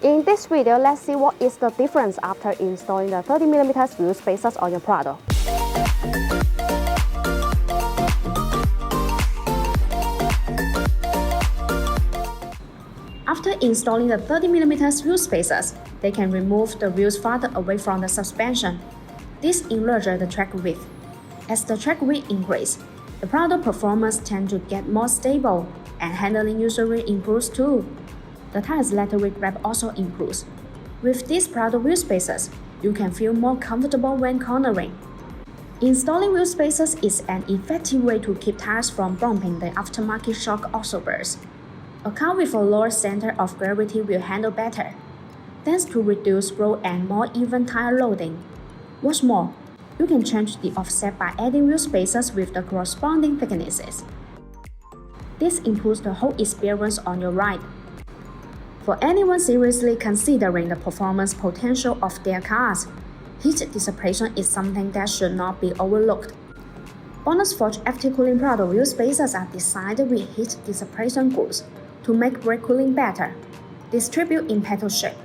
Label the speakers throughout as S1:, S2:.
S1: In this video, let's see what is the difference after installing the 30mm wheel spacers on your Prado. After installing the 30mm wheel spacers, they can remove the wheels farther away from the suspension. This enlarges the track width. As the track width increases, the Prado performance tends to get more stable, and handling usually improves too. The tire's lateral grip also improves. With these Prado wheel spacers, you can feel more comfortable when cornering. Installing wheel spacers is an effective way to keep tires from bumping the aftermarket shock absorbers. A car with a lower center of gravity will handle better, thanks to reduced roll and more even tire loading. What's more, you can change the offset by adding wheel spacers with the corresponding thicknesses. This improves the whole experience on your ride. For anyone seriously considering the performance potential of their cars, heat dissipation is something that should not be overlooked. BONOSS Forged active cooling Prado wheel spacers are designed with heat dissipation grooves to make brake cooling better, distribute in petal shape.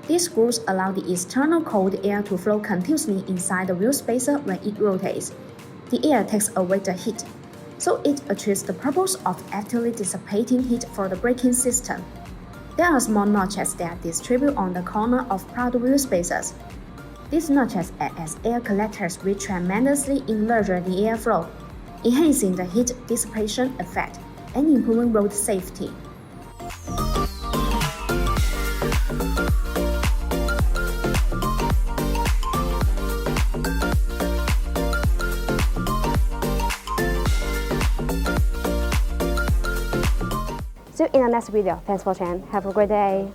S1: These grooves allow the external cold air to flow continuously inside the wheel spacer when it rotates. The air takes away the heat, so it achieves the purpose of actively dissipating heat for the braking system. There are small notches that distribute on the corner of Prado wheel spacers. These notches act as air collectors which tremendously enlarge the airflow, enhancing the heat dissipation effect and improving road safety. See you in the next video. Thanks for watching. Have a great day.